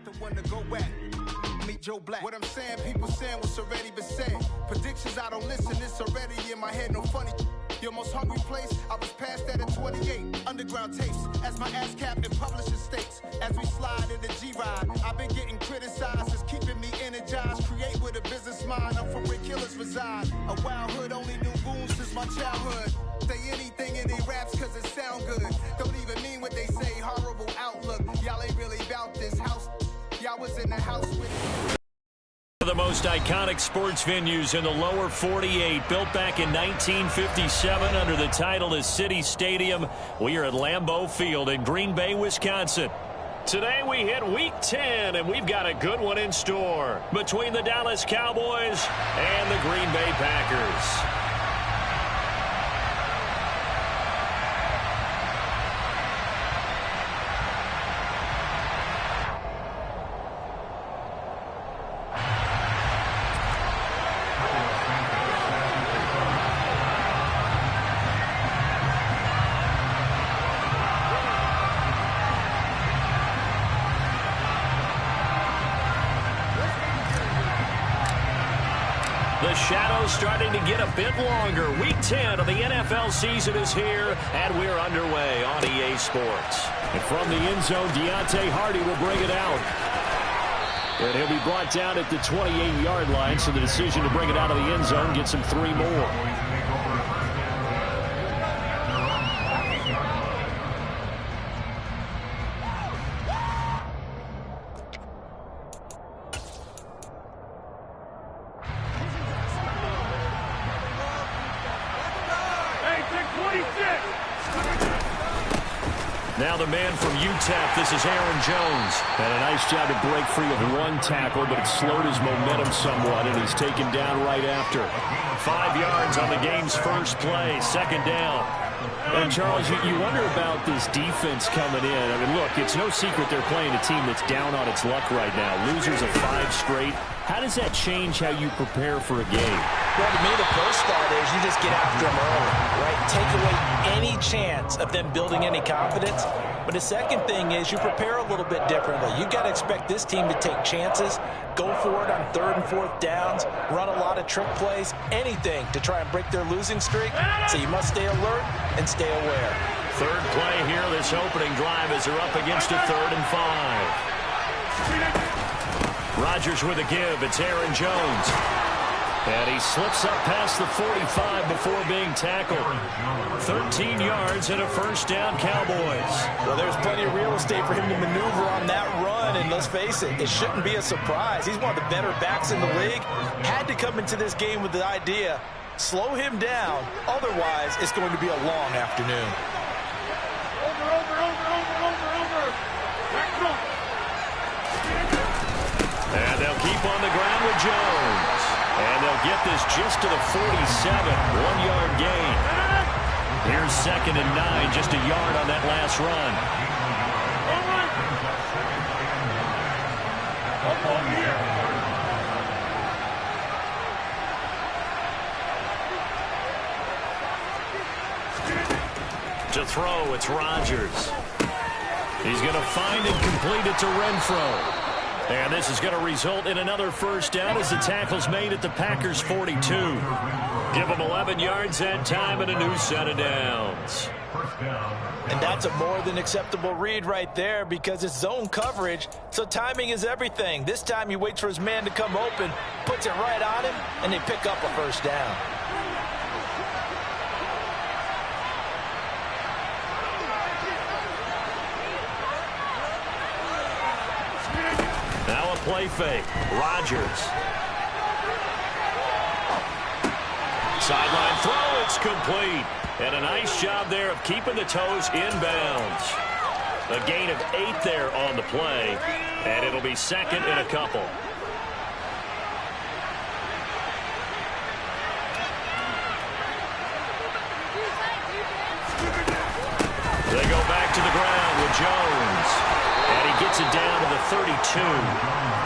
the one to go at. Meet Joe Black. What I'm saying, people saying what's already been said. Predictions, I don't listen, it's already in my head, no funny. Your most hungry place, I was past that at 28. Underground tapes, as my ass cap in publishing states. As we slide in the G-Ride, I've been getting criticized, it's keeping me energized. Create with a business mind, I'm from where killers reside. A wild hood, only knew goons since my childhood. Say anything in they raps cause it sound good. Don't even mean what they say, horrible outlook. Y'all ain't really about this house. Y'all was in the house with it. The most iconic sports venues in the lower 48, built back in 1957 under the title of City Stadium. We are at Lambeau Field in Green Bay, Wisconsin. Today we hit Week 10, and we've got a good one in store between the Dallas Cowboys and the Green Bay Packers. The shadow's starting to get a bit longer. Week 10 of the NFL season is here, and we're underway on EA Sports. And from the end zone, Deontay Hardy will bring it out. And he'll be brought down at the 28-yard line, so the decision to bring it out of the end zone gets him 3 more. Now the man from UTEP, this is Aaron Jones. Had a nice job to break free of one tackle, but it slowed his momentum somewhat, and he's taken down right after. 5 yards on the game's first play, second down. And, Charles, you wonder about this defense coming in. I mean, look, it's no secret they're playing a team that's down on its luck right now. Losers of 5 straight. How does that change how you prepare for a game? Well, to me, the first thought is you just get after them early, right? Take away any chance of them building any confidence. But the second thing is you prepare a little bit differently. You got to expect this team to take chances, go for it on 3rd and 4th downs, run a lot of trick plays, anything to try and break their losing streak. So you must stay alert and stay aware. Third play here, this opening drive as they're up against a 3rd and 5. Rodgers with a give. It's Aaron Jones. And he slips up past the 45 before being tackled. 13 yards and a first down, Cowboys. Well, there's plenty of real estate for him to maneuver on that run, and let's face it, it shouldn't be a surprise. He's one of the better backs in the league. Had to come into this game with the idea, slow him down, otherwise it's going to be a long afternoon. And they'll keep on the ground with Jones. And they'll get this just to the 47, 1-yard gain. Here's 2nd and 9, just a yard on that last run. To throw, it's Rodgers. He's going to find and complete it to Renfro. And this is going to result in another first down as the tackle's made at the Packers' 42. Give them 11 yards that time and a new set of downs. And that's a more than acceptable read right there because it's zone coverage, so timing is everything. This time he waits for his man to come open, puts it right on him, and they pick up a first down. Now a play fake. Rodgers. Sideline throw, it's complete. And a nice job there of keeping the toes inbounds. A gain of 8 there on the play, and it'll be 2nd and a couple. They go back to the ground with Jones. And he gets it down to the 32.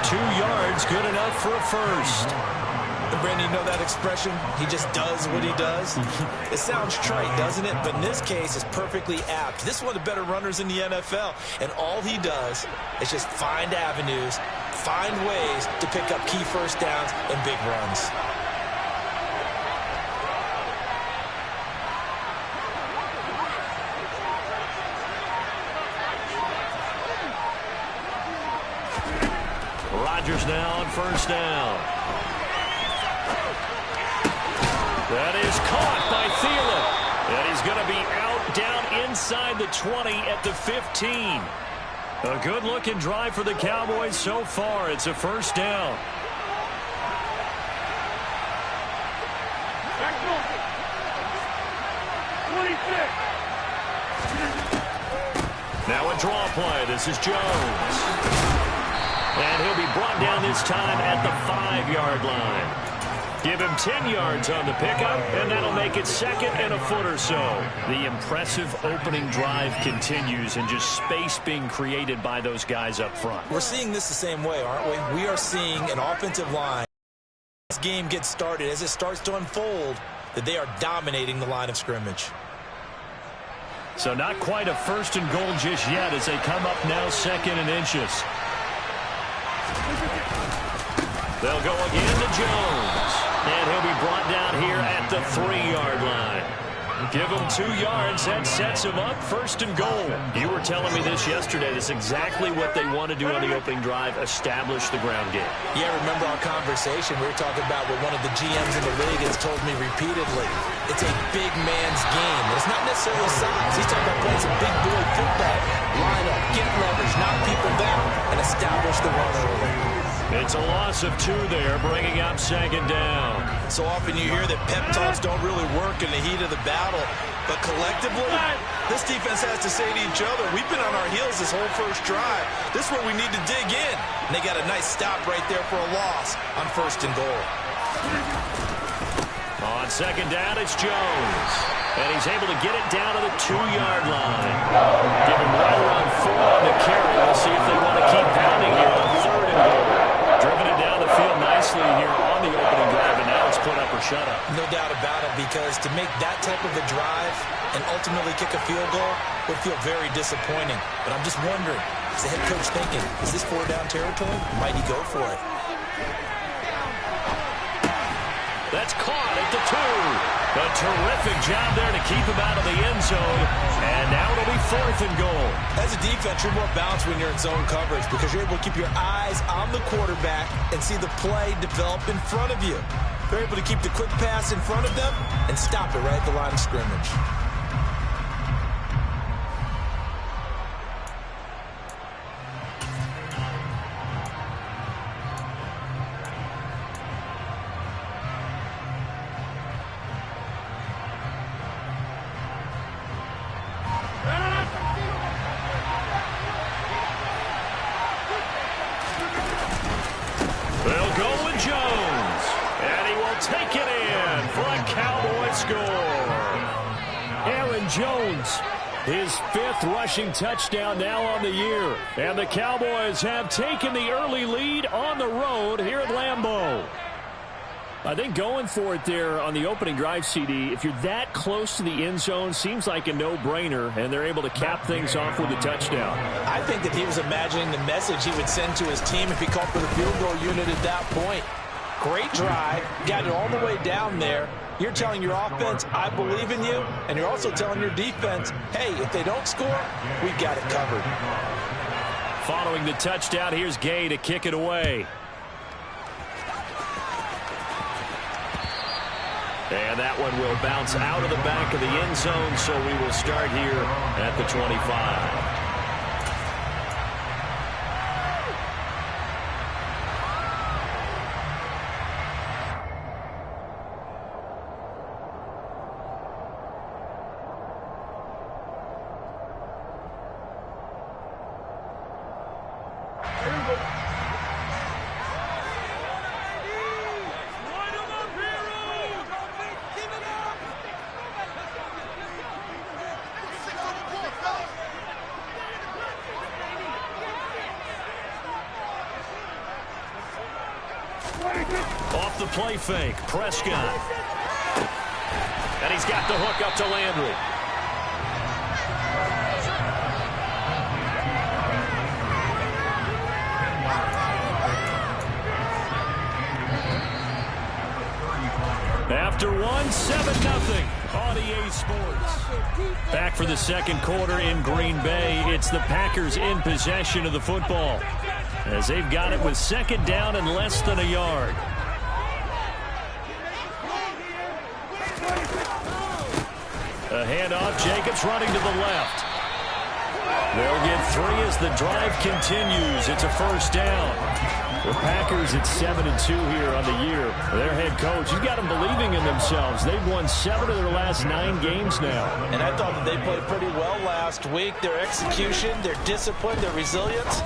2 yards, good enough for a first. And Brandon, you know that expression? He just does what he does? It sounds trite, doesn't it? But in this case, it's perfectly apt. This is one of the better runners in the NFL. And all he does is just find avenues, find ways to pick up key first downs and big runs. Rodgers now on first down. That is caught by Thielen. And he's going to be out down inside the 20 at the 15. A good-looking drive for the Cowboys so far. It's a first down. Now a draw play. This is Jones. And he'll be brought down this time at the 5-yard line. Give him 10 yards on the pickup, and that'll make it second and a foot or so. The impressive opening drive continues, and just space being created by those guys up front. We're seeing this the same way, aren't we? We are seeing an offensive line. As this game gets started, as it starts to unfold, that they are dominating the line of scrimmage. So not quite a first and goal just yet as they come up now second and inches. They'll go again to Jones. And he'll be brought down here at the 3-yard line. Give him 2 yards. That sets him up first and goal. You were telling me this yesterday. That's exactly what they want to do on the opening drive, establish the ground game. Yeah, remember our conversation. We were talking about what one of the GMs in the league has told me repeatedly. It's a big man's game. It's not necessarily size. He's talking about playing some big boy football. Line up, get leverage, knock people down, and establish the run early. It's a loss of 2 there, bringing up second down. So often you hear that pep talks don't really work in the heat of the battle. But collectively, this defense has to say to each other, we've been on our heels this whole first drive. This is where we need to dig in. And they got a nice stop right there for a loss on first and goal. On second down, it's Jones. And he's able to get it down to the 2-yard line. Give him right around 4 on the carry. We'll see if they want to keep pounding here on third and goal. Driven it down the field nicely here on the opening drive, and now it's put up or shut up. No doubt about it, because to make that type of a drive and ultimately kick a field goal would feel very disappointing. But I'm just wondering, is the head coach thinking, is this 4-down territory? Might he go for it? That's caught at the 2. A terrific job there to keep him out of the end zone. And now it'll be fourth and goal. As a defense, you're more balanced when you're in zone coverage because you're able to keep your eyes on the quarterback and see the play develop in front of you. They're able to keep the quick pass in front of them and stop it right at the line of scrimmage. They'll go with Jones, and he will take it in for a Cowboy score. Aaron Jones, his 5th rushing touchdown now on the year. And the Cowboys have taken the early lead on the road here at Lambeau. I think going for it there on the opening drive, CD, if you're that close to the end zone, seems like a no-brainer, and they're able to cap things off with a touchdown. I think that he was imagining the message he would send to his team if he called for the field goal unit at that point. Great drive, got it all the way down there. You're telling your offense, I believe in you, and you're also telling your defense, hey, if they don't score, we've got it covered. Following the touchdown, here's Gay to kick it away. And that one will bounce out of the back of the end zone, so we will start here at the 25. the play fake. Prescott. And he's got the hook up to Landry. After 7-0 on EA Sports. Back for the second quarter in Green Bay. It's the Packers in possession of the football, as they've got it with second down and less than a yard. A handoff. Jacobs running to the left. They'll get 3 as the drive continues. It's a first down. The Packers at 7-2 here on the year. Their head coach, you've got them believing in themselves. They've won 7 of their last 9 games now. And I thought that they played pretty well last week. Their execution, their discipline, their resilience,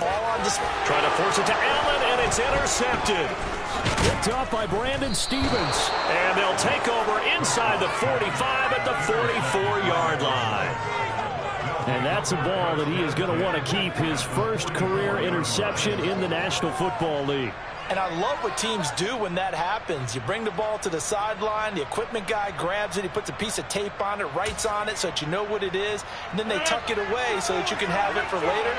all on display. Trying to force it to Allen, and it's intercepted. Picked up by Brandon Stevens. And they'll take over inside the 45 at the 44-yard line. And that's a ball that he is going to want to keep, his first career interception in the National Football League. And I love what teams do when that happens. You bring the ball to the sideline, the equipment guy grabs it, he puts a piece of tape on it, writes on it so that you know what it is, and then they tuck it away so that you can have it for later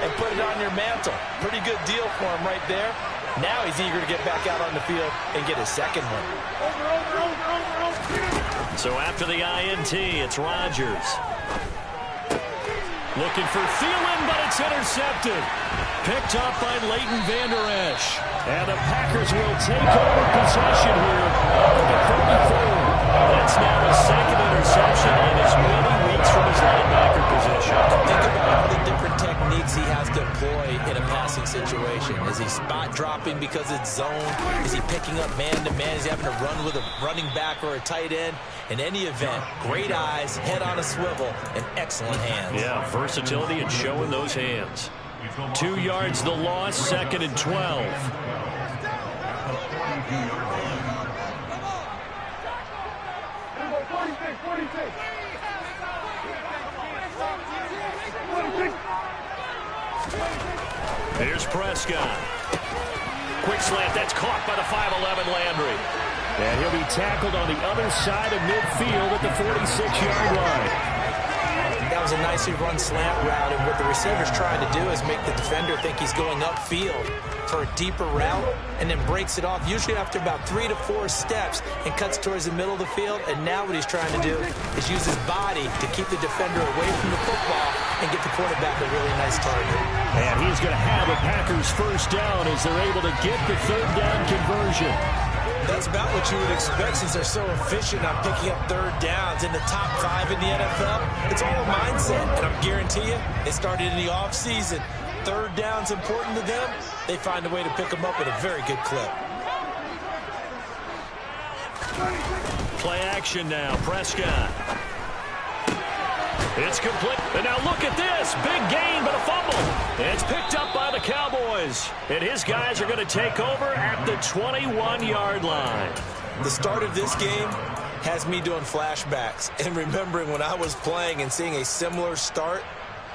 and put it on your mantle. Pretty good deal for him right there. Now he's eager to get back out on the field and get his second one. So after the INT, it's Rodgers. Looking for Thielen, but it's intercepted. Picked up by Leighton Vander Esch. And the Packers will take over possession here at the 34. That's now his second interception in as many weeks from his linebacker position. Think about all the different techniques he has to employ in a passing situation. Is he spot dropping because it's zone? Is he picking up man-to-man? Is he having to run with a running back or a tight end? In any event, great eyes, head on a swivel, and excellent hands. Yeah, versatility and showing those hands. 2 yards the loss, 2nd and 12. Here's Prescott. Quick slant, that's caught by the 5'11" Landry. And he'll be tackled on the other side of midfield at the 46-yard line. That was a nicely run slant route, and what the receiver's trying to do is make the defender think he's going upfield for a deeper route, and then breaks it off, usually after about 3 to 4 steps, and cuts towards the middle of the field. And now what he's trying to do is use his body to keep the defender away from the football and get the quarterback a really nice target. And he's going to have a Packers first down as they're able to get the third down conversion. That's about what you would expect since they're so efficient on picking up third downs in the top 5 in the NFL. It's all a mindset, and I guarantee you, it started in the offseason. Third down's important to them. They find a way to pick them up at a very good clip. Play action now, Prescott. It's complete. And now look at this. Big gain, but a fumble. It's picked up by the Cowboys. And his guys are going to take over at the 21-yard line. The start of this game has me doing flashbacks and remembering when I was playing and seeing a similar start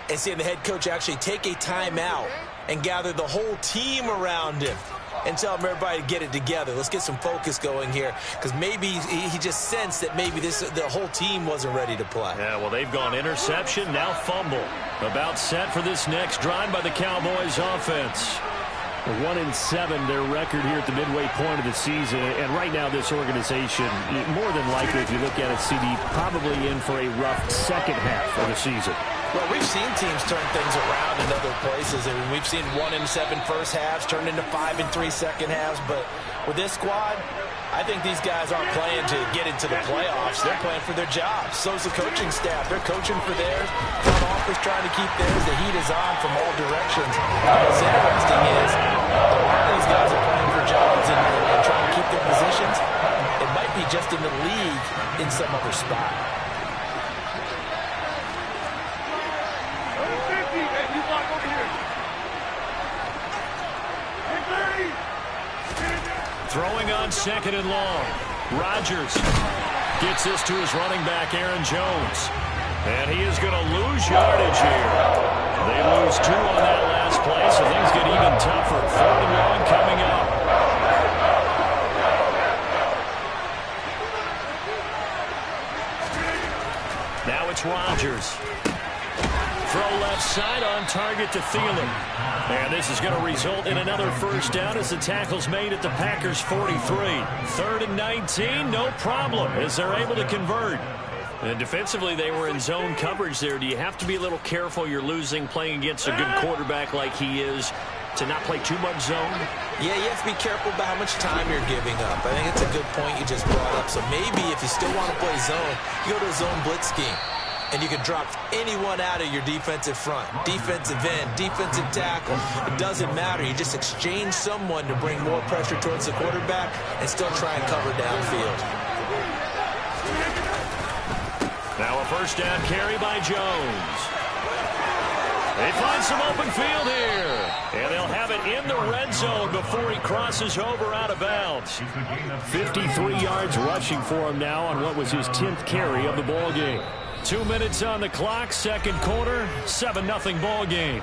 and seeing the head coach actually take a timeout and gather the whole team around him and tell everybody to get it together. Let's get some focus going here, because maybe he just sensed that maybe the whole team wasn't ready to play. Yeah, well, they've gone interception, now fumble. About set for this next drive by the Cowboys offense. 1-7, their record here at the midway point of the season. And right now, this organization, more than likely, if you look at it, CD, probably in for a rough second half of the season. Well, we've seen teams turn things around in other places. I mean, we've seen 1-7 first halves turn into 5-3 second halves. But with this squad, I think these guys aren't playing to get into the playoffs. They're playing for their jobs. So's the coaching staff. They're coaching for theirs. Front office trying to keep theirs. The heat is on from all directions. What's interesting is a lot of these guys are playing for jobs and trying to keep their positions. It might be just in the league in some other spot. Throwing on 2nd and long. Rodgers gets this to his running back, Aaron Jones. And he is going to lose yardage here. They lose 2 on that last play, so things get even tougher. 3rd and long coming up. Rodgers. Throw left side on target to Thielen. And this is going to result in another first down as the tackle's made at the Packers' 43. 3rd and 19, no problem, as they're able to convert. And defensively, they were in zone coverage there. Do you have to be a little careful? You're losing playing against a good quarterback like he is to not play too much zone? Yeah, you have to be careful about how much time you're giving up. I think it's a good point you just brought up. So maybe if you still want to play zone, you go to a zone blitz scheme. And you can drop anyone out of your defensive front. Defensive end, defensive tackle. It doesn't matter. You just exchange someone to bring more pressure towards the quarterback and still try and cover downfield. Now a first down carry by Jones. They find some open field here. And they'll have it in the red zone before he crosses over out of bounds. 53 yards rushing for him now on what was his 10th carry of the ball game. 2 minutes on the clock, second quarter, 7-0 ball game.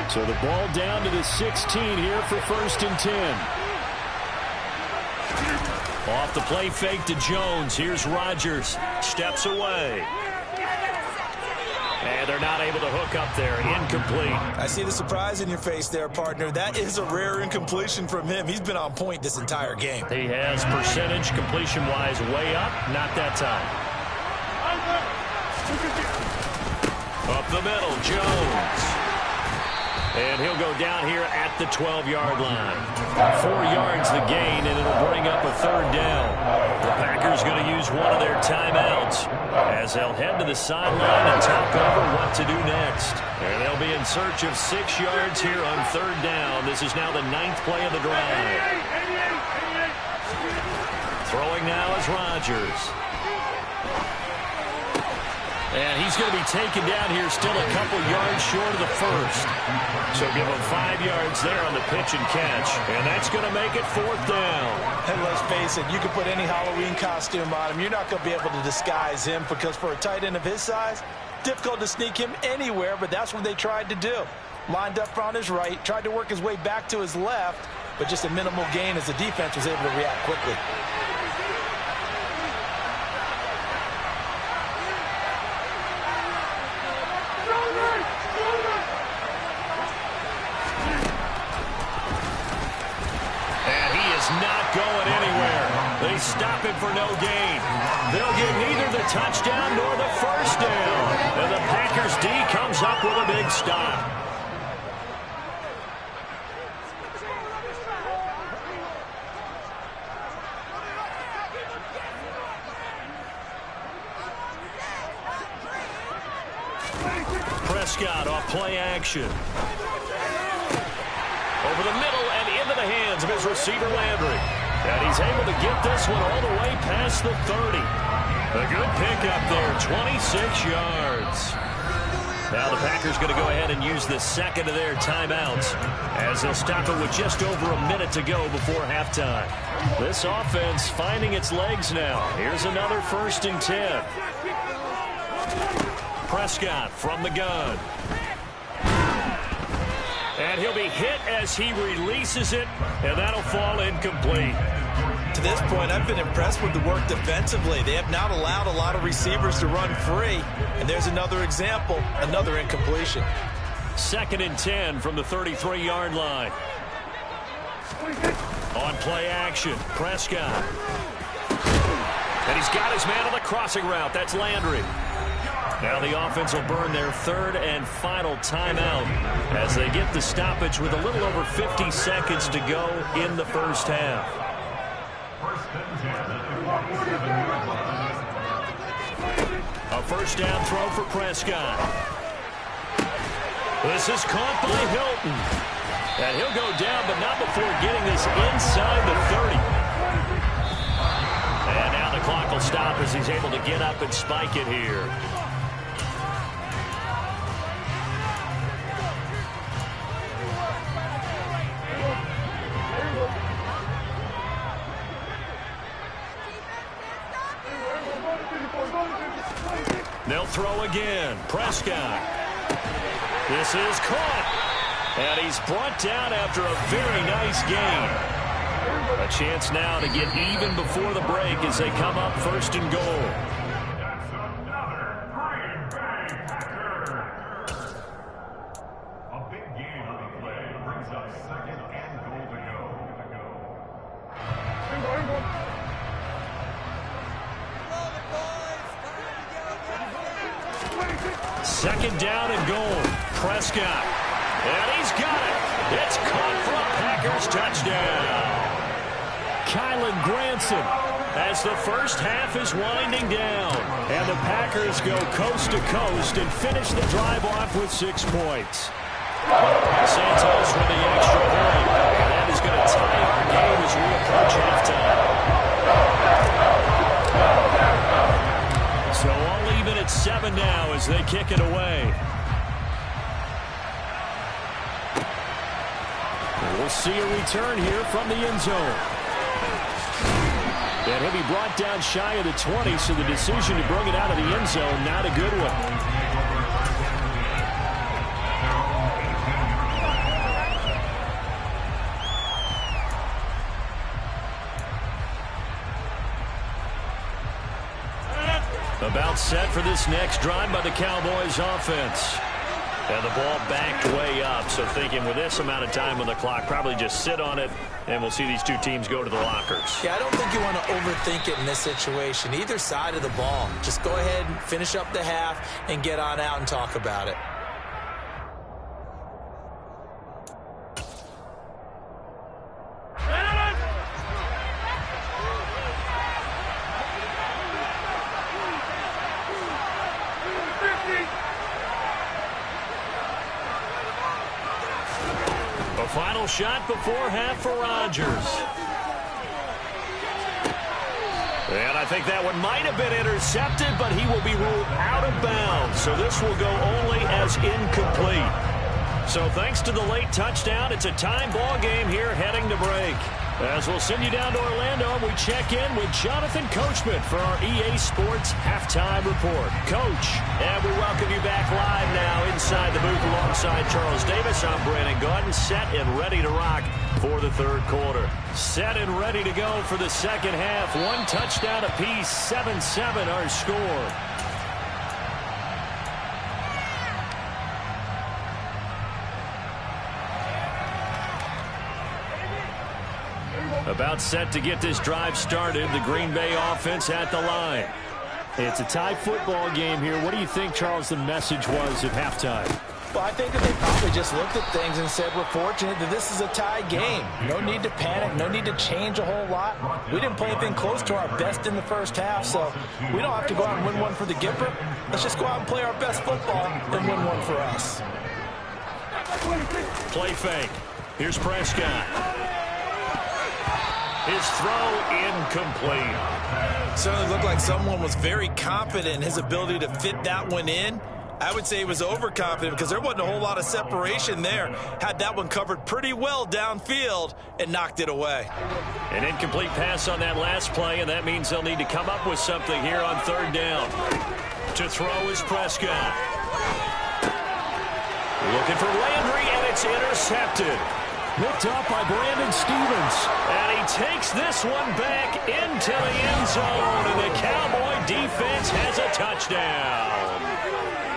So the ball down to the 16 here for 1st and 10. Off the play fake to Jones. Here's Rodgers. Steps away. And they're not able to hook up there. Incomplete. I see the surprise in your face there, partner. That is a rare incompletion from him. He's been on point this entire game. He has percentage completion-wise way up. Not that time. Up the middle, Jones. And he'll go down here at the 12-yard line. 4 yards the gain, and it'll bring up a 3rd down. The Packers going to use one of their timeouts as they'll head to the sideline and talk over what to do next. And they'll be in search of 6 yards here on 3rd down. This is now the 9th play of the drive. Throwing now is Rodgers. And he's going to be taken down here still a couple yards short of the first. So give him 5 yards there on the pitch and catch. And that's going to make it 4th down. And let's face it, you can put any Halloween costume on him. You're not going to be able to disguise him because for a tight end of his size, difficult to sneak him anywhere, but that's what they tried to do. Lined up on his right, tried to work his way back to his left, but just a minimal gain as the defense was able to react quickly. Not going anywhere. They stop him for no gain. They'll get neither the touchdown nor the first down. And the Packers D comes up with a big stop. Prescott off play action. Over the middle and into the hands of his receiver Landry. And he's able to get this one all the way past the 30. A good pickup there, 26 yards. Now the Packers going to go ahead and use the second of their timeouts as they'll stop it with just over a minute to go before halftime. This offense finding its legs now. Here's another 1st and 10. Prescott from the gun. And he'll be hit as he releases it, and that'll fall incomplete. To this point, I've been impressed with the work defensively. They have not allowed a lot of receivers to run free. And there's another example, another incompletion. 2nd and 10 from the 33-yard line. On play action, Prescott. And he's got his man on the crossing route. That's Landry. Now the offense will burn their 3rd and final timeout as they get the stoppage with a little over 50 seconds to go in the first half. A first down throw for Prescott. This is caught by Hilton. And he'll go down, but not before getting this inside the 30. And now the clock will stop as he's able to get up and spike it here. They'll throw again. Prescott. This is caught. And he's brought down after a very nice gain. A chance now to get even before the break as they come up first and goal. A big game on the play brings up second and goal to go. Second down and goal. Prescott. And he's got it. It's caught for a Packers touchdown. Kylan Granson as the first half is winding down. And the Packers go coast to coast and finish the drive off with 6 points. Santos with the extra point. And that is going to tie our game as we approach halftime. So all even at 7 now as they kick it away. We'll see a return here from the end zone. And he'll be brought down shy of the 20, so the decision to bring it out of the end zone, not a good one. About set for this next drive by the Cowboys offense. And the ball backed way up, so thinking with this amount of time on the clock, probably just sit on it, and we'll see these two teams go to the lockers. Yeah, I don't think you want to overthink it in this situation. Either side of the ball. Just go ahead and finish up the half and get on out and talk about it. Final shot before half for Rodgers. And I think that one might have been intercepted, but he will be ruled out of bounds. So this will go only as incomplete. So thanks to the late touchdown, it's a time ball game here heading to break. As we'll send you down to Orlando, we check in with Jonathan Coachman for our EA Sports Halftime Report. Coach, and we welcome you back live now inside the booth alongside Charles Davis. I'm Brandon Gaudin, set and ready to rock for the third quarter. Set and ready to go for the second half. 1 touchdown apiece, 7-7 our score. About set to get this drive started. The Green Bay offense at the line. It's a tie football game here. What do you think, Charles, the message was at halftime? Well, I think that they probably just looked at things and said, we're fortunate that this is a tie game. No need to panic. No need to change a whole lot. We didn't play anything close to our best in the first half, so we don't have to go out and win one for the Gipper. Let's just go out and play our best football and win one for us. Play fake. Here's Prescott. His throw incomplete. Certainly looked like someone was very confident in his ability to fit that one in. I would say he was overconfident because there wasn't a whole lot of separation there. Had that one covered pretty well downfield and knocked it away. An incomplete pass on that last play, and that means they'll need to come up with something here on third down. To throw is Prescott. Looking for Landry, and it's intercepted. Picked up by Brandon Stevens. And he takes this one back into the end zone. And the Cowboy defense has a touchdown.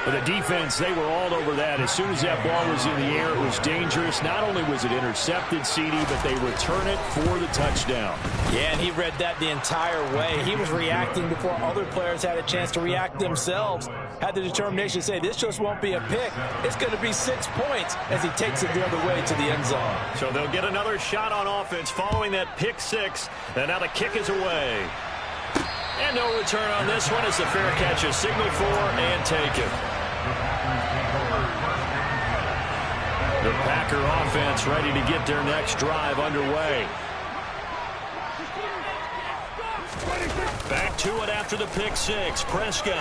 But the defense, they were all over that. As soon as that ball was in the air, it was dangerous. Not only was it intercepted, CD, but they return it for the touchdown. Yeah, and he read that the entire way. He was reacting before other players had a chance to react themselves. Had the determination to say, this just won't be a pick. It's going to be 6 points as he takes it the other way to the end zone. So they'll get another shot on offense following that pick six. And now the kick is away. And no return on this one as the fair catch is signaled for and taken. The Packer offense ready to get their next drive underway. Back to it after the pick six. Prescott.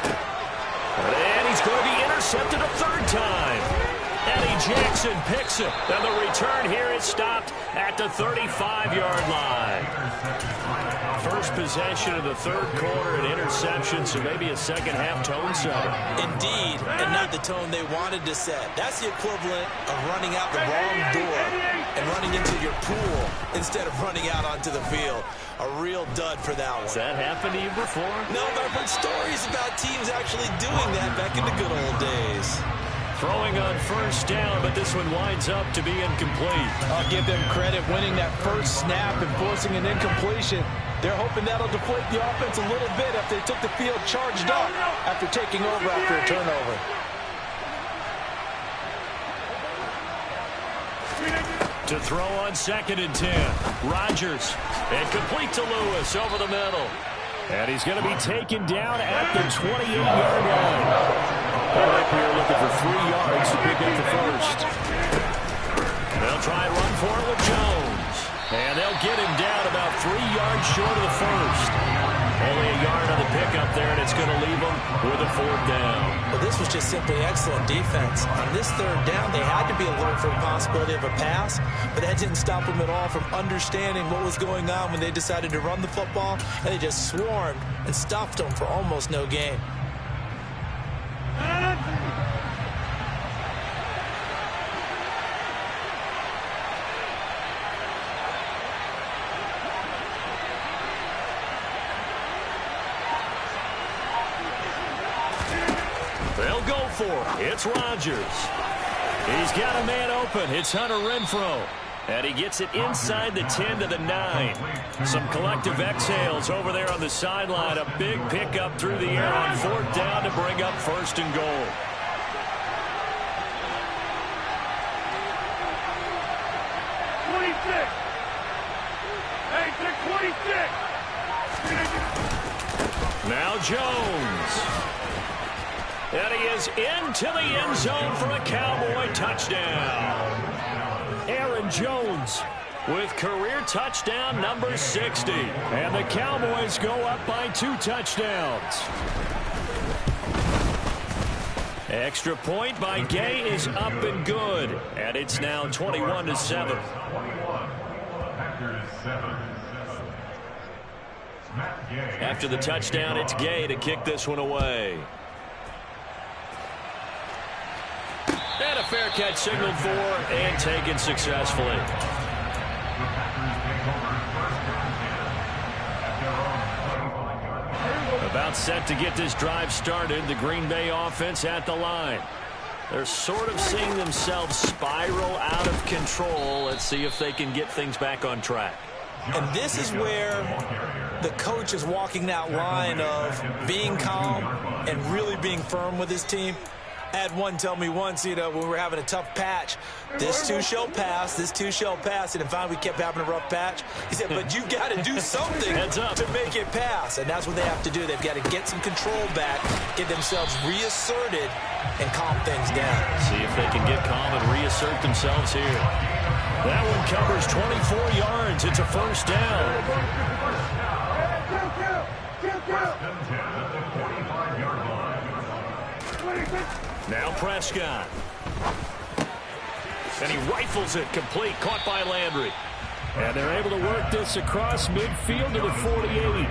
And he's going to be intercepted a third time. Eddie Jackson picks it. And the return here is stopped at the 35-yard line. First possession of the third quarter, an interception, so maybe a second-half tone setter. Indeed, and not the tone they wanted to set. That's the equivalent of running out the wrong door and running into your pool instead of running out onto the field. A real dud for that one. Has that happened to you before? No, but I've heard stories about teams actually doing that back in the good old days. Throwing on first down, but this one winds up to be incomplete. I'll give them credit winning that first snap and forcing an incompletion. They're hoping that'll deflate the offense a little bit if they took the field charged up after taking over after a turnover. To throw on 2nd and 10. Rodgers. And complete to Lewis over the middle. And he's going to be taken down at the 28-yard line. All right, we are looking for 3 yards to pick up the first. They'll try and run for it with Jones. And they'll get him down about 3 yards short of the first. Only a yard on the pickup there, and it's going to leave them with a 4th down. Well, this was just simply excellent defense. On this 3rd down, they had to be alert for the possibility of a pass, but that didn't stop them at all from understanding what was going on when they decided to run the football, and they just swarmed and stuffed them for almost no gain. They'll go for it. It's Rodgers. He's got a man open. It's Hunter Renfrow. And he gets it inside the 10 to the 9. Some collective exhales over there on the sideline. A big pickup through the air on 4th down to bring up 1st and goal. Now Jones. And he is into the end zone for a Cowboy touchdown. Aaron Jones with career touchdown number 60. And the Cowboys go up by 2 touchdowns. Extra point by Gay is up and good. And it's now 21-7. After the touchdown, it's Gay to kick this one away. And a fair catch signaled for and taken successfully. About set to get this drive started. The Green Bay offense at the line. They're sort of seeing themselves spiral out of control. Let's see if they can get things back on track. And this is where the coach is walking that line of being calm and really being firm with his team. I had one tell me once, when we were having a tough patch, this too shall pass, this too shall pass, and finally we kept having a rough patch. He said, but you've got to do something to make it pass, and that's what they have to do. They've got to get some control back, get themselves reasserted, and calm things down. See if they can get calm and reassert themselves here. That one covers 24 yards. It's a 1st down. Now Prescott. And he rifles it complete, caught by Landry. And they're able to work this across midfield to the 48.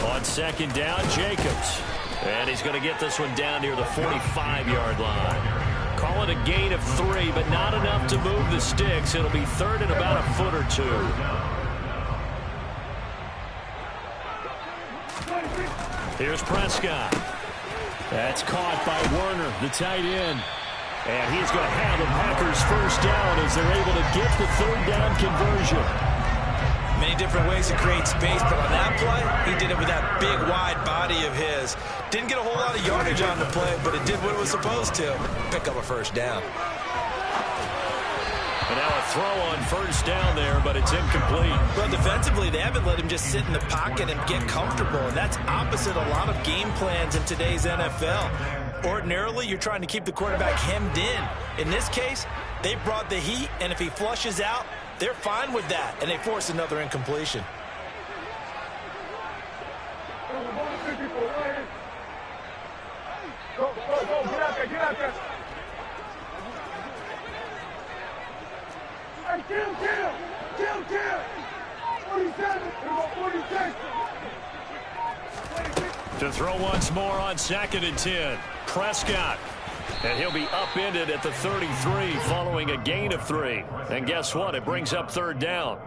On 2nd down, Jacobs. And he's going to get this one down near the 45-yard line. Call it a gain of 3, but not enough to move the sticks. It'll be 3rd and about a foot or 2. Here's Prescott. That's caught by Werner, the tight end. And he's going to have the Packers 1st down as they're able to get the 3rd down conversion. Many different ways to create space, but on that play, he did it with that big, wide body of his. Didn't get a whole lot of yardage on the play, but it did what it was supposed to. Pick up a 1st down. And now a throw on 1st down there, but it's incomplete. Well, defensively, they haven't let him just sit in the pocket and get comfortable, and that's opposite a lot of game plans in today's NFL. Ordinarily, you're trying to keep the quarterback hemmed in. In this case, they brought the heat, and if he flushes out, they're fine with that, and they force another incompletion. To throw once more on 2nd and 10. Prescott. And he'll be upended at the 33 following a gain of 3. And guess what? It brings up 3rd down.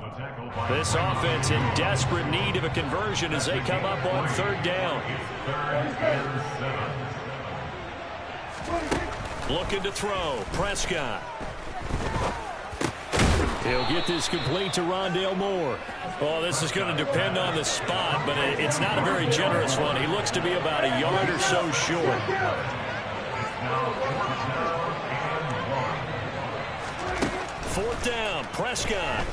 This offense in desperate need of a conversion as they come up on 3rd down. Looking to throw. Prescott. He'll get this complete to Rondale Moore. Well, this is going to depend on the spot, but it's not a very generous one. He looks to be about a yard or so short. 4th down, Prescott.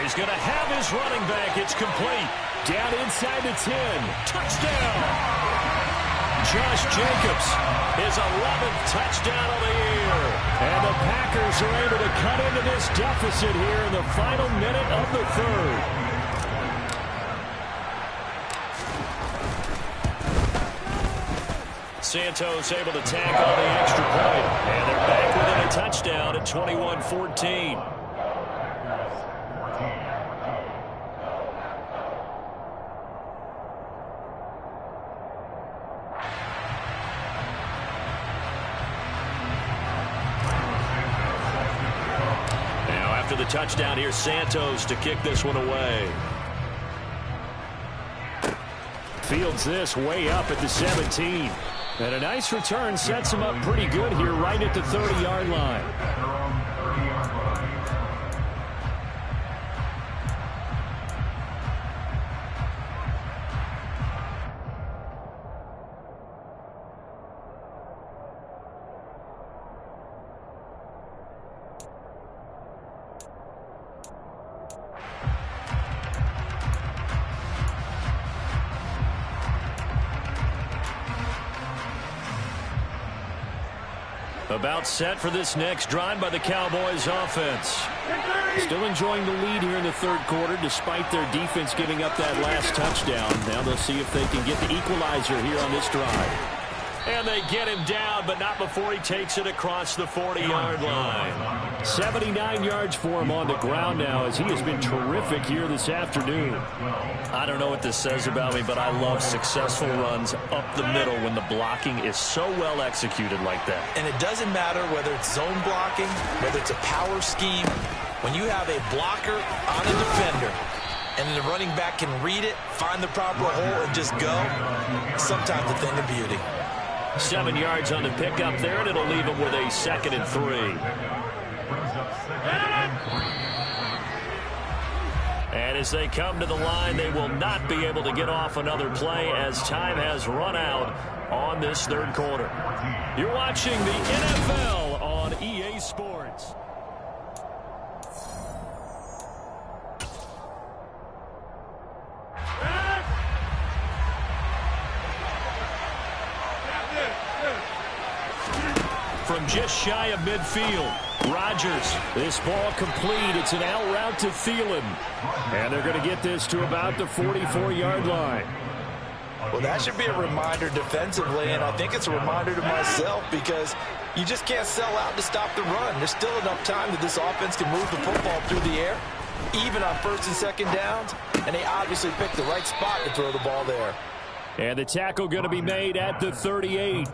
He's going to have his running back. It's complete. Down inside the 10. Touchdown. Josh Jacobs, his 11th touchdown of the year. And the Packers are able to cut into this deficit here in the final minute of the 3rd. Santos able to tack on the extra point. And they're back within a touchdown at 21-14. The touchdown here, Santos to kick this one away. Fields this way up at the 17. And a nice return sets him up pretty good here right at the 30-yard line. About set for this next drive by the Cowboys offense. Still enjoying the lead here in the 3rd quarter despite their defense giving up that last touchdown. Now they'll see if they can get the equalizer here on this drive. And they get him down, but not before he takes it across the 40-yard line. 79 yards for him on the ground now as he has been terrific here this afternoon. I don't know what this says about me, but I love successful runs up the middle when the blocking is so well executed like that. And it doesn't matter whether it's zone blocking, whether it's a power scheme. When you have a blocker on a defender, and the running back can read it, find the proper hole, and just go, sometimes a thing of beauty. 7 yards on the pickup there, and it'll leave him with a 2nd and 3. And as they come to the line, they will not be able to get off another play as time has run out on this 3rd quarter. You're watching the NFL on EA Sports. From just shy of midfield, Rodgers, this ball complete. It's an out route to Thielen. And they're going to get this to about the 44-yard line. Well, that should be a reminder defensively, and I think it's a reminder to myself because you just can't sell out to stop the run. There's still enough time that this offense can move the football through the air, even on 1st and 2nd downs, and they obviously picked the right spot to throw the ball there. And the tackle going to be made at the 38.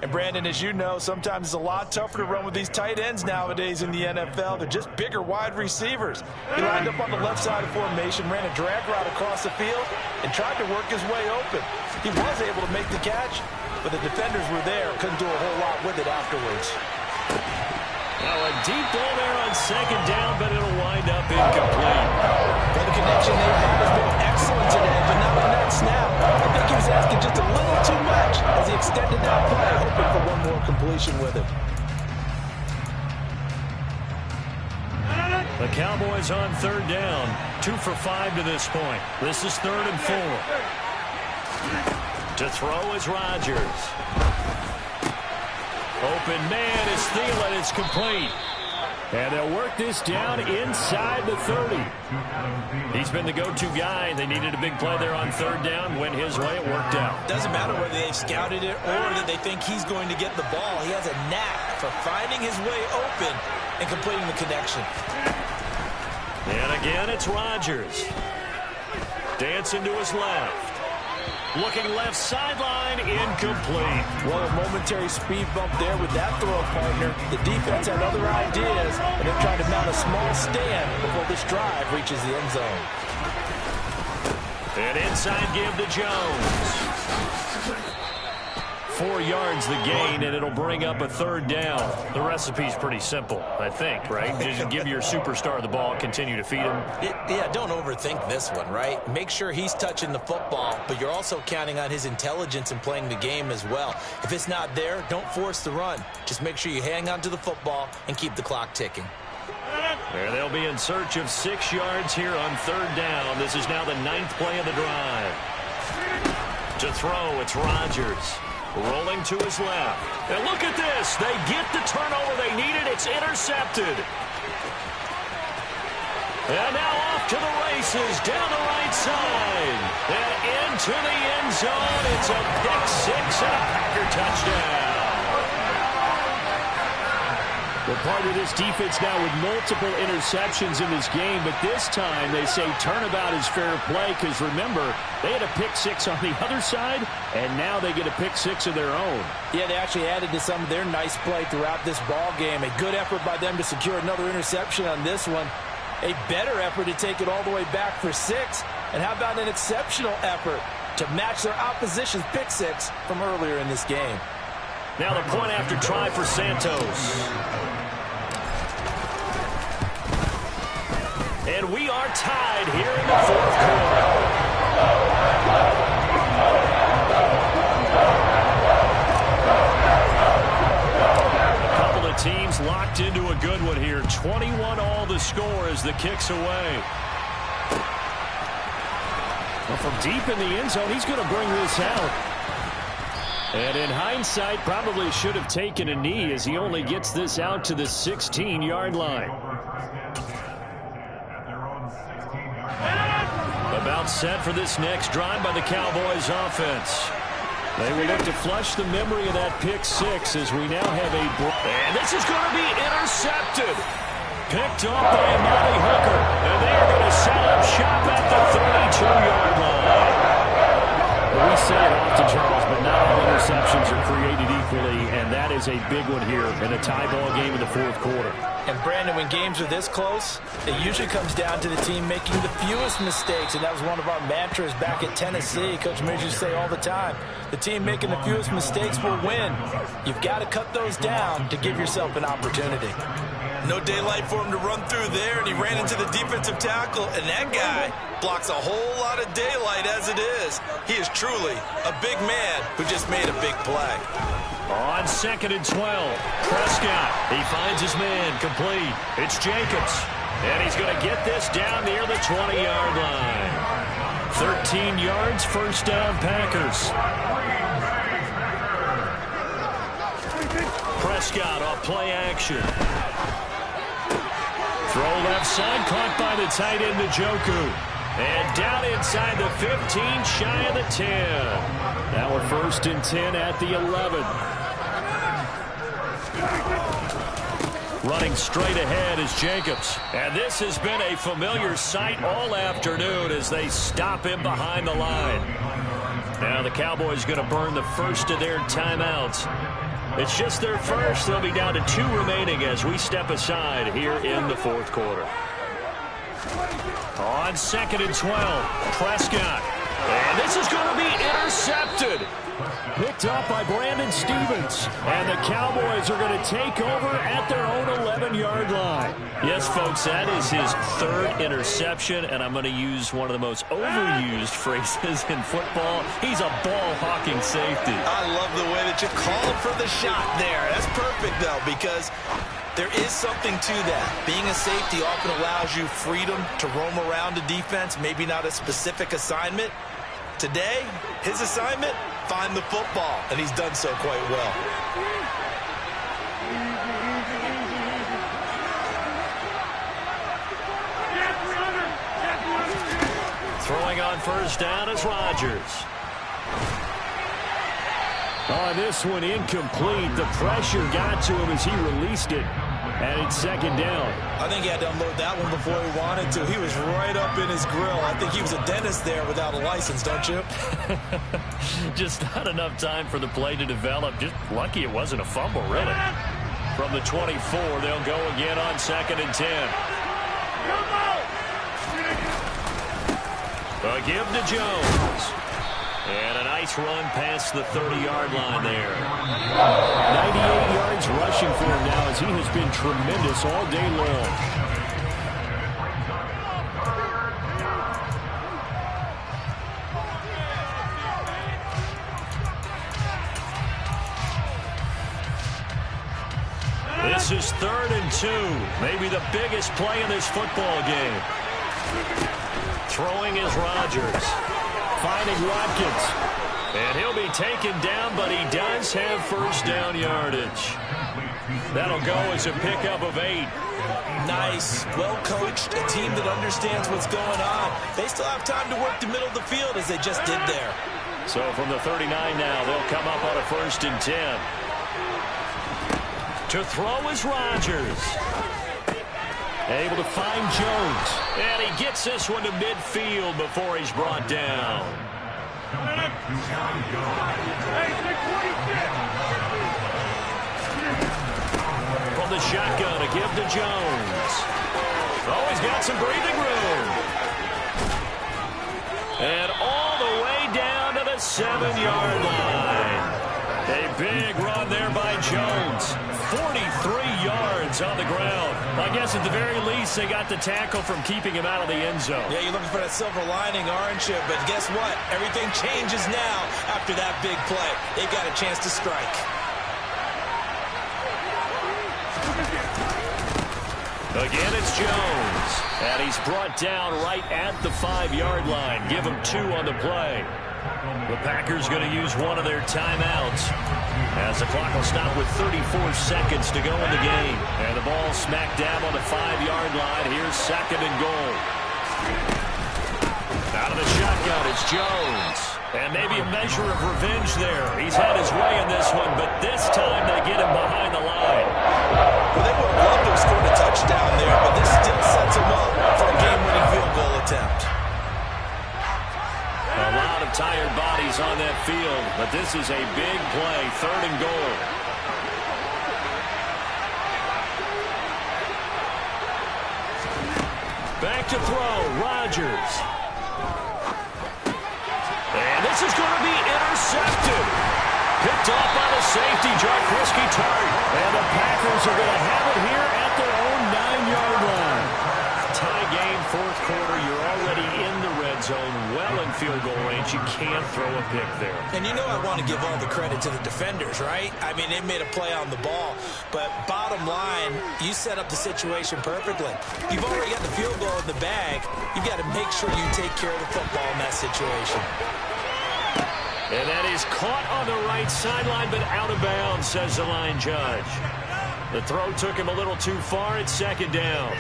And Brandon, as you know, sometimes it's a lot tougher to run with these tight ends nowadays in the NFL. They're just bigger wide receivers. He lined up on the left side of formation, ran a drag route across the field, and tried to work his way open. He was able to make the catch, but the defenders were there, couldn't do a whole lot with it afterwards. Well, a deep ball there on 2nd down, but it'll wind up incomplete. Well, the connection they've had has been excellent today, but not on that snap. I think he was asking just a little too much as he extended that play, hoping for one more completion with it. The Cowboys on 3rd down, 2 for 5 to this point. This is 3rd and 4. To throw is Rodgers. Open man is Thielen. It's complete. And they'll work this down inside the 30. He's been the go-to guy. They needed a big play there on third down. Went his way. It worked out. Doesn't matter whether they've scouted it or that they think he's going to get the ball. He has a knack for finding his way open and completing the connection. And again, it's Rodgers. Dancing to his left. Looking left sideline, incomplete. Well, a momentary speed bump there with that throw partner. The defense had other ideas, and they're trying to mount a small stand before this drive reaches the end zone. An inside give to Jones. 4 yards the gain, and it'll bring up a third down. The recipe's pretty simple, I think, right? Just give your superstar the ball, continue to feed him. Yeah, don't overthink this one, right? Make sure he's touching the football, but you're also counting on his intelligence in playing the game as well. If it's not there, don't force the run. Just make sure you hang on to the football and keep the clock ticking. There they'll be in search of 6 yards here on third down. This is now the 9th play of the drive. To throw, it's Rodgers. Rolling to his left. And look at this. They get the turnover they needed. It's intercepted. And now off to the races down the right side. And into the end zone. It's a pick six and a Packer touchdown. Well, part of this defense now with multiple interceptions in this game, but this time they say turnabout is fair play because, remember, they had a pick six on the other side, and now they get a pick six of their own. Yeah, they actually added to some of their nice play throughout this ball game. A good effort by them to secure another interception on this one. A better effort to take it all the way back for 6. And how about an exceptional effort to match their opposition's pick six from earlier in this game? Now the point after try for Santos. And we are tied here in the fourth quarter. A couple of teams locked into a good one here. 21 all the score as the kick's away. Well, from deep in the end zone, he's going to bring this out. And in hindsight, probably should have taken a knee as he only gets this out to the 16-yard line. About set for this next drive by the Cowboys offense. They will look to flush the memory of that pick six as we now have a... And this is going to be intercepted. Picked off by Monty Hooker. And they are going to set up shop at the 32-yard line. We say it often, Charles, but not all interceptions are created equally, and that is a big one here in a tie ball game in the fourth quarter. And, Brandon, when games are this close, it usually comes down to the team making the fewest mistakes, and that was one of our mantras back at Tennessee. Coach Mears used to say all the time, the team making the fewest mistakes will win. You've got to cut those down to give yourself an opportunity. No daylight for him to run through there, and he ran into the defensive tackle, and that guy blocks a whole lot of daylight as it is. He is truly a big man who just made a big play. On 2nd and 12, Prescott, he finds his man, complete. It's Jacobs, and he's going to get this down near the 20-yard line. 13 yards, first down, Packers. Prescott off play action. Throw left side, caught by the tight end, Njoku. And down inside the 15, shy of the 10. Now we're 1st and 10 at the 11. Running straight ahead is Jacobs. And this has been a familiar sight all afternoon as they stop him behind the line. Now the Cowboys going to burn the first of their timeouts. It's just their first. They'll be down to 2 remaining as we step aside here in the fourth quarter. On 2nd and 12, Prescott. And this is going to be intercepted. Picked up by Brandon Stevens. And the Cowboys are going to take over at their own 11-yard line. Yes, folks, that is his 3rd interception, and I'm going to use one of the most overused phrases in football. He's a ball-hawking safety. I love the way that you called for the shot there. That's perfect, though, because there is something to that. Being a safety often allows you freedom to roam around a defense, maybe not a specific assignment. Today, his assignment, find the football, and he's done so quite well. Throwing on first down is Rodgers. On this one, incomplete. The pressure got to him as he released it. And it's second down. I think he had to unload that one before he wanted to. He was right up in his grill. I think he was a dentist there without a license, don't you? Just not enough time for the play to develop. Just lucky it wasn't a fumble, really. From the 24, they'll go again on 2nd and 10. A give to Jones. And a nice run past the 30-yard line there. 98 yards rushing for him now as he has been tremendous all day long. This is 3rd and 2. Maybe the biggest play in this football game. Throwing is Rodgers. Finding Watkins. And he'll be taken down, but he does have first down yardage. That'll go as a pickup of 8. Nice. Well coached. A team that understands what's going on. They still have time to work the middle of the field as they just did there. So from the 39 now, they'll come up on a 1st and 10. To throw is Rodgers. Able to find Jones. And he gets this one to midfield before he's brought down. From the shotgun, a give to Jones. Oh, he's got some breathing room. And all the way down to the 7-yard line. A big run there by Jones. 43 yards on the ground. I guess at the very least they got the tackle from keeping him out of the end zone. Yeah, you're looking for that silver lining, aren't you? But guess what? Everything changes now after that big play. They got a chance to strike. Again, it's Jones. And he's brought down right at the 5-yard line. Give him 2 on the play. The Packers going to use one of their timeouts as the clock will stop with 34 seconds to go in the game. And the ball smack dab on the 5-yard line. Here's 2nd and goal. Out of the shotgun, it's Jones. And maybe a measure of revenge there. He's had his way in this one, but this time they get him behind the line. Well, they would have loved to have scored a touchdown there, but this still sets them up for a game-winning field goal attempt. A lot of tired bodies on that field, but this is a big play, 3rd and goal. Back to throw, Rodgers. And this is going to be intercepted. Picked off by the safety, Jaquiski Tartt. And the Packers are going to have it here at their own 9-yard line. Tie game, 4th quarter. You're already in the red zone, well in field goal range. You can't throw a pick there. And you know I want to give all the credit to the defenders, right? I mean, they made a play on the ball. But bottom line, you set up the situation perfectly. You've already got the field goal in the bag. You've got to make sure you take care of the football in that situation. And that is caught on the right sideline, but out of bounds, says the line judge. The throw took him a little too far. It's 2nd down.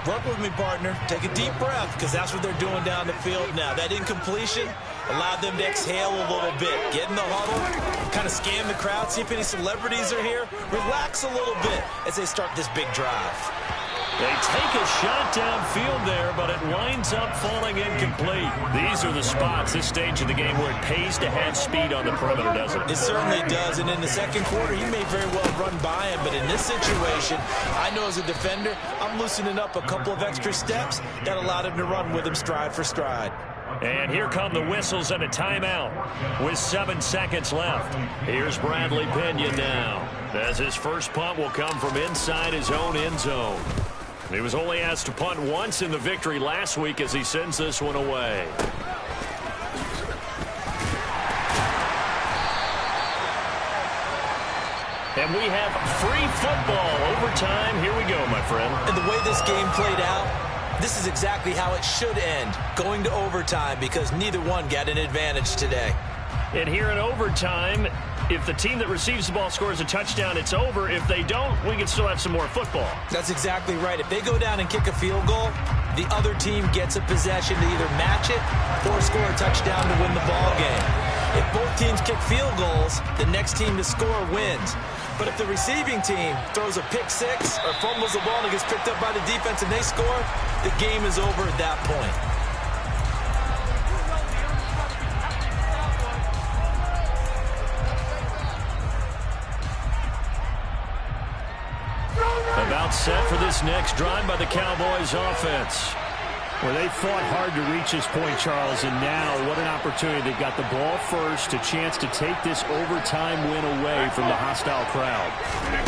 Work with me, partner. Take a deep breath, because that's what they're doing down the field now. That incompletion allowed them to exhale a little bit. Get in the huddle, kind of scan the crowd, see if any celebrities are here. Relax a little bit as they start this big drive. They take a shot downfield there, but it winds up falling incomplete. These are the spots, this stage of the game, where it pays to have speed on the perimeter, doesn't it? It certainly does, and in the 2nd quarter, he may very well run by him, but in this situation, I know as a defender, I'm loosening up a couple of extra steps that allowed him to run with him stride for stride. And here come the whistles and a timeout with 7 seconds left. Here's Bradley Pinion now, as his first punt will come from inside his own end zone. He was only asked to punt once in the victory last week as he sends this one away. And we have free football overtime. Here we go, my friend. And the way this game played out, this is exactly how it should end, going to overtime, because neither one got an advantage today. And here in overtime, if the team that receives the ball scores a touchdown, it's over. If they don't, we can still have some more football. That's exactly right. If they go down and kick a field goal, the other team gets a possession to either match it or score a touchdown to win the ball game. If both teams kick field goals, the next team to score wins. But if the receiving team throws a pick six or fumbles the ball and it gets picked up by the defense and they score, the game is over at that point. About set for this next drive by the Cowboys offense. Well, they fought hard to reach this point, Charles, and now what an opportunity. They've got the ball first, a chance to take this overtime win away from the hostile crowd.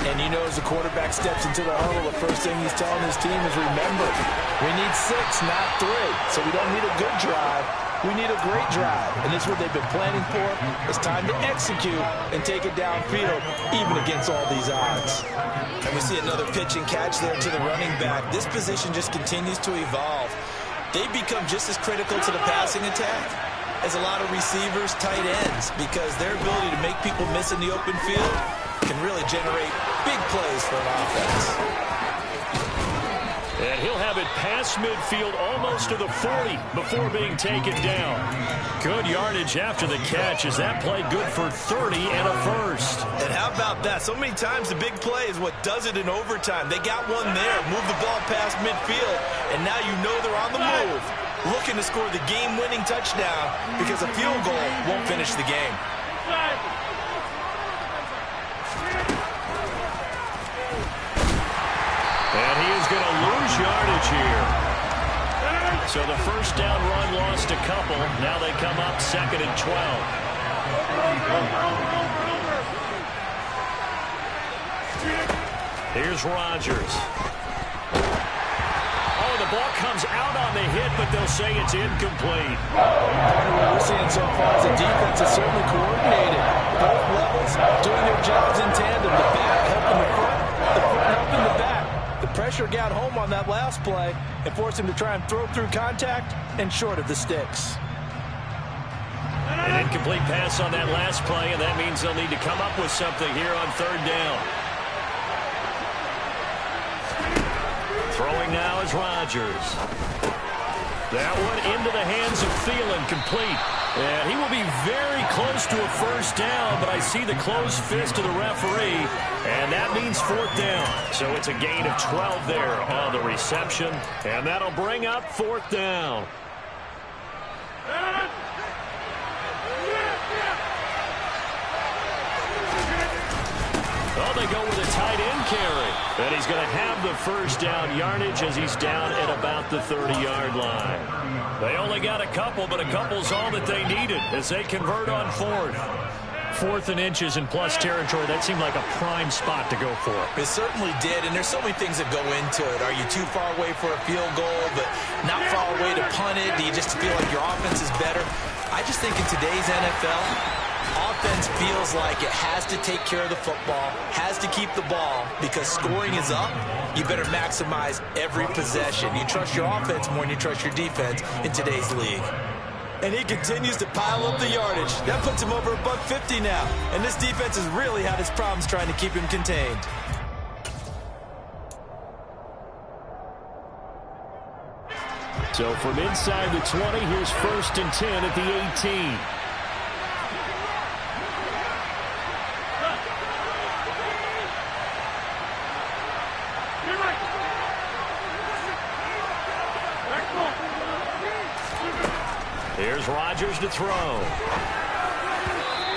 And you know, as the quarterback steps into the huddle, the first thing he's telling his team is, remember, we need 6, not 3. So we don't need a good drive. We need a great drive. And this is what they've been planning for. It's time to execute and take it downfield, even against all these odds. And we see another pitch and catch there to the running back. This position just continues to evolve. They become just as critical to the passing attack as a lot of receivers, tight ends, because their ability to make people miss in the open field can really generate big plays for an offense. And he'll have it past midfield almost to the 40 before being taken down. Good yardage after the catch as that play good for 30 and a first. And how about that? So many times the big play is what does it in overtime. They got one there, move the ball past midfield, and now you know they're on the move, looking to score the game-winning touchdown because a field goal won't finish the game. And he is going to lose yardage here. So the first down run lost a couple. Now they come up 2nd and 12. Here's Rodgers. Oh, the ball comes out on the hit, but they'll say it's incomplete. What we're seeing so far is the defense is certainly coordinated. Both levels doing their jobs in tandem. The back helping the front helping the back. The pressure got home on that last play and forced him to try and throw through contact and short of the sticks. An incomplete pass on that last play, and that means they'll need to come up with something here on 3rd down. Throwing now is Rodgers. That one into the hands of Thielen, complete. And he will be very close to a first down, but I see the closed fist of the referee, and that means 4th down. So it's a gain of 12 there on the reception, and that'll bring up 4th down. Well, they go with a tight end carry. And he's going to have the first down yardage as he's down at about the 30-yard line. They only got a couple, but a couple's all that they needed as they convert on 4th. 4th and inches in plus territory. That seemed like a prime spot to go for. It certainly did, and there's so many things that go into it. Are you too far away for a field goal, but not far away to punt it? Do you just feel like your offense is better? I just think in today's NFL, offense feels like it has to take care of the football, has to keep the ball, because scoring is up. You better maximize every possession. You trust your offense more than you trust your defense in today's league. And he continues to pile up the yardage. That puts him over $150 now. And this defense has really had its problems trying to keep him contained. So from inside the 20, here's 1st and 10 at the 18. Here's Rodgers to throw.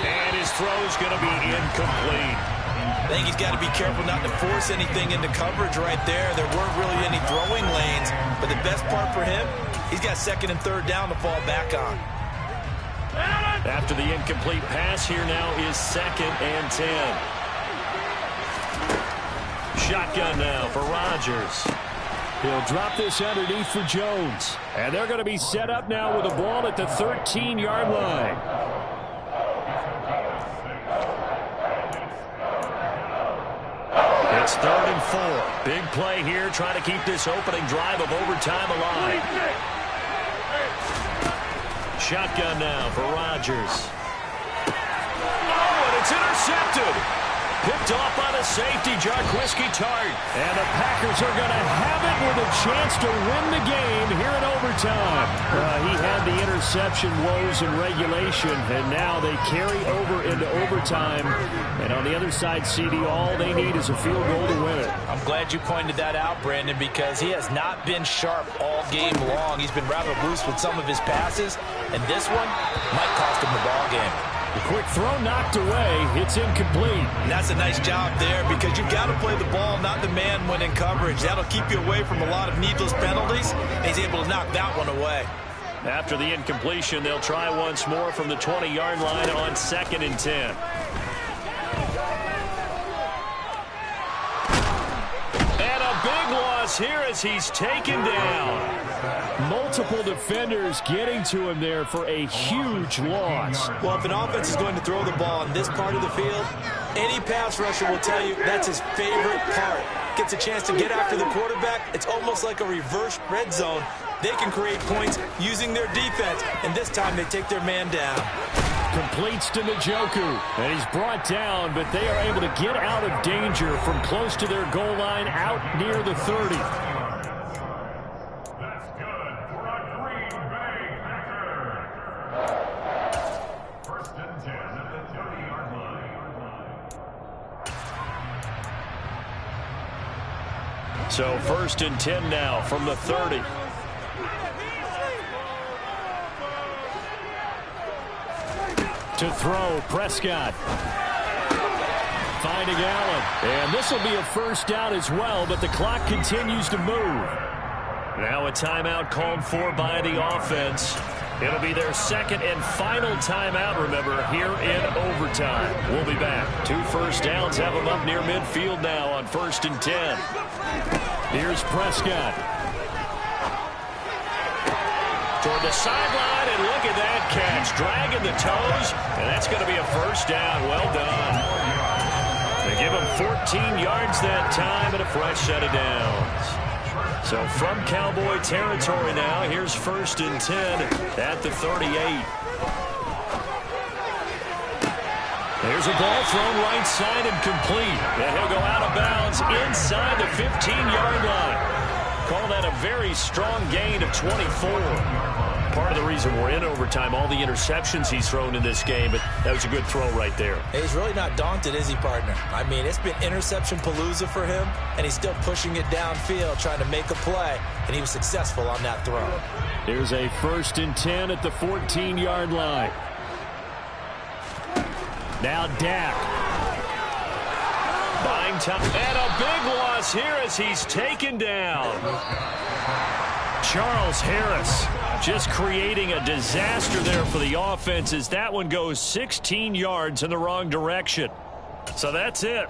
And his throw's going to be incomplete. I think he's got to be careful not to force anything into coverage right there. There weren't really any throwing lanes. But the best part for him, he's got 2nd and 3rd down to fall back on. After the incomplete pass, here now is 2nd and 10. Shotgun now for Rodgers. He'll drop this underneath for Jones. And they're going to be set up now with a ball at the 13-yard line. It's 3rd and 4. Big play here, trying to keep this opening drive of overtime alive. Shotgun now for Rodgers. Oh, and it's intercepted. Picked off by the safety, Jarquiski Tart. And the Packers are going to have it with a chance to win the game here in overtime. He had the interception woes in regulation, and now they carry over into overtime. And on the other side, CD, all they need is a field goal to win it. I'm glad you pointed that out, Brandon, because he has not been sharp all game long. He's been rather loose with some of his passes, and this one might cost him the ball game. The quick throw knocked away. It's incomplete. And that's a nice job there because you've got to play the ball, not the man when in coverage. That'll keep you away from a lot of needless penalties. And he's able to knock that one away. After the incompletion, they'll try once more from the 20-yard line on 2nd and 10. And a big loss here as he's taken down. Multiple defenders getting to him there for a huge loss. Well, if an offense is going to throw the ball on this part of the field, any pass rusher will tell you that's his favorite part. Gets a chance to get after the quarterback. It's almost like a reverse red zone. They can create points using their defense, and this time they take their man down. Completes to Njoku, and he's brought down, but they are able to get out of danger from close to their goal line out near the 30. That's good for a Green Bay Packer. 1st and 10 at the 30-yard line. So 1st and 10 now from the 30. To throw, Prescott. Finding Allen. And this will be a 1st down as well, but the clock continues to move. Now a timeout called for by the offense. It'll be their 2nd and final timeout, remember, here in overtime. We'll be back. 2 first downs have them up near midfield now on 1st and 10. Here's Prescott. Toward the sideline, and look at that catch. Dragging the toes, and that's going to be a 1st down. Well done. They give him 14 yards that time and a fresh set of downs. So from Cowboy territory now, here's 1st and 10 at the 38. There's a ball thrown right side and complete. And he'll go out of bounds inside the 15-yard line. Call that a very strong gain of 24. Part of the reason we're in overtime, all the interceptions he's thrown in this game, but that was a good throw right there. He's really not daunted, is he, partner? I mean, it's been interception palooza for him, and he's still pushing it downfield, trying to make a play, and he was successful on that throw. Here's a 1st and 10 at the 14-yard line. Now Dak. Buying time. And a big loss here as he's taken down. Charles Harris just creating a disaster there for the offense as that one goes 16 yards in the wrong direction. So that's it.